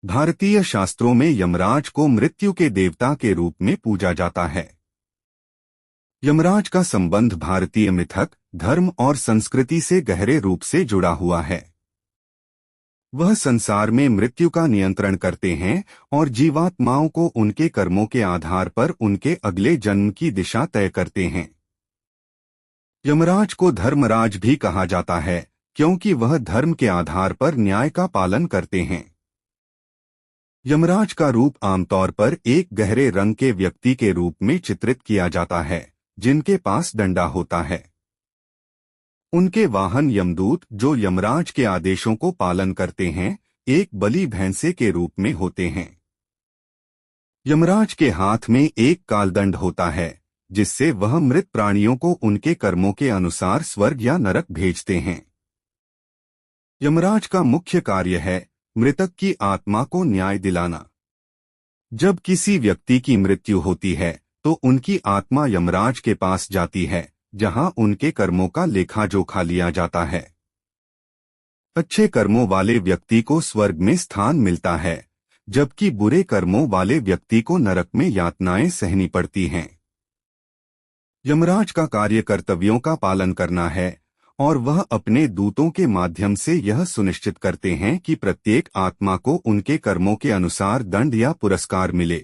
भारतीय शास्त्रों में यमराज को मृत्यु के देवता के रूप में पूजा जाता है। यमराज का संबंध भारतीय मिथक, धर्म और संस्कृति से गहरे रूप से जुड़ा हुआ है। वह संसार में मृत्यु का नियंत्रण करते हैं और जीवात्माओं को उनके कर्मों के आधार पर उनके अगले जन्म की दिशा तय करते हैं। यमराज को धर्मराज भी कहा जाता है क्योंकि वह धर्म के आधार पर न्याय का पालन करते हैं। यमराज का रूप आमतौर पर एक गहरे रंग के व्यक्ति के रूप में चित्रित किया जाता है, जिनके पास डंडा होता है। उनके वाहन यमदूत, जो यमराज के आदेशों को पालन करते हैं, एक बलि भैंसे के रूप में होते हैं। यमराज के हाथ में एक कालदंड होता है, जिससे वह मृत प्राणियों को उनके कर्मों के अनुसार स्वर्ग या नरक भेजते हैं। यमराज का मुख्य कार्य है मृतक की आत्मा को न्याय दिलाना। जब किसी व्यक्ति की मृत्यु होती है तो उनकी आत्मा यमराज के पास जाती है, जहां उनके कर्मों का लेखा जोखा लिया जाता है। अच्छे कर्मों वाले व्यक्ति को स्वर्ग में स्थान मिलता है, जबकि बुरे कर्मों वाले व्यक्ति को नरक में यातनाएं सहनी पड़ती हैं। यमराज का कार्य कर्तव्यों का पालन करना है और वह अपने दूतों के माध्यम से यह सुनिश्चित करते हैं कि प्रत्येक आत्मा को उनके कर्मों के अनुसार दंड या पुरस्कार मिले।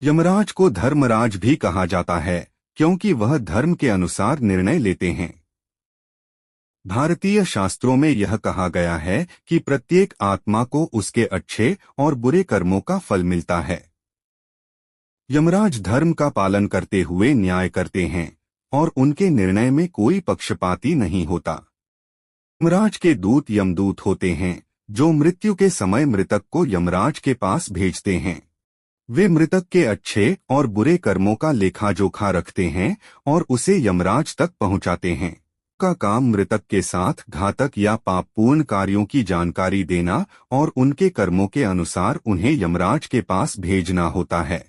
यमराज को धर्मराज भी कहा जाता है क्योंकि वह धर्म के अनुसार निर्णय लेते हैं। भारतीय शास्त्रों में यह कहा गया है कि प्रत्येक आत्मा को उसके अच्छे और बुरे कर्मों का फल मिलता है। यमराज धर्म का पालन करते हुए न्याय करते हैं और उनके निर्णय में कोई पक्षपाती नहीं होता। यमराज के दूत यमदूत होते हैं, जो मृत्यु के समय मृतक को यमराज के पास भेजते हैं। वे मृतक के अच्छे और बुरे कर्मों का लेखा जोखा रखते हैं और उसे यमराज तक पहुंचाते हैं। का काम मृतक के साथ घातक या पापपूर्ण कार्यों की जानकारी देना और उनके कर्मों के अनुसार उन्हें यमराज के पास भेजना होता है।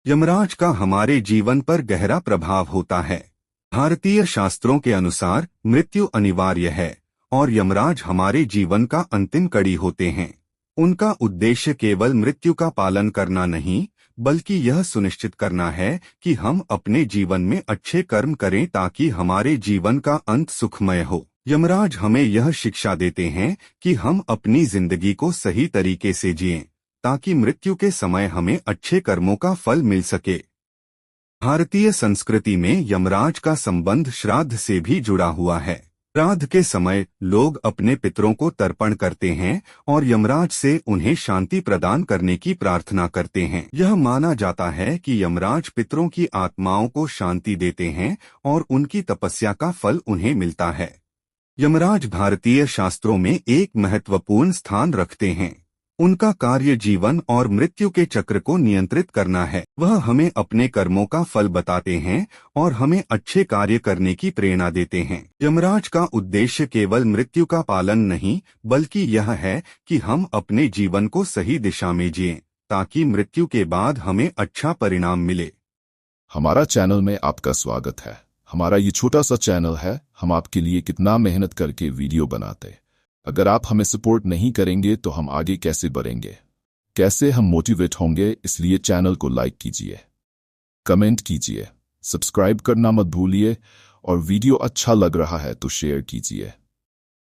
यमराज का हमारे जीवन पर गहरा प्रभाव होता है। भारतीय शास्त्रों के अनुसार मृत्यु अनिवार्य है और यमराज हमारे जीवन का अंतिम कड़ी होते हैं। उनका उद्देश्य केवल मृत्यु का पालन करना नहीं, बल्कि यह सुनिश्चित करना है कि हम अपने जीवन में अच्छे कर्म करें ताकि हमारे जीवन का अंत सुखमय हो। यमराज हमें यह शिक्षा देते हैं कि हम अपनी जिंदगी को सही तरीके से जिएं, ताकि मृत्यु के समय हमें अच्छे कर्मों का फल मिल सके। भारतीय संस्कृति में यमराज का संबंध श्राद्ध से भी जुड़ा हुआ है। श्राद्ध के समय लोग अपने पितरों को तर्पण करते हैं और यमराज से उन्हें शांति प्रदान करने की प्रार्थना करते हैं। यह माना जाता है कि यमराज पितरों की आत्माओं को शांति देते हैं और उनकी तपस्या का फल उन्हें मिलता है। यमराज भारतीय शास्त्रों में एक महत्वपूर्ण स्थान रखते हैं। उनका कार्य जीवन और मृत्यु के चक्र को नियंत्रित करना है। वह हमें अपने कर्मों का फल बताते हैं और हमें अच्छे कार्य करने की प्रेरणा देते हैं। यमराज का उद्देश्य केवल मृत्यु का पालन नहीं, बल्कि यह है कि हम अपने जीवन को सही दिशा में जिएं, ताकि मृत्यु के बाद हमें अच्छा परिणाम मिले। हमारा चैनल में आपका स्वागत है। हमारा ये छोटा सा चैनल है, हम आपके लिए कितना मेहनत करके वीडियो बनाते। अगर आप हमें सपोर्ट नहीं करेंगे तो हम आगे कैसे बढ़ेंगे, कैसे हम मोटिवेट होंगे। इसलिए चैनल को लाइक कीजिए, कमेंट कीजिए, सब्सक्राइब करना मत भूलिए और वीडियो अच्छा लग रहा है तो शेयर कीजिए।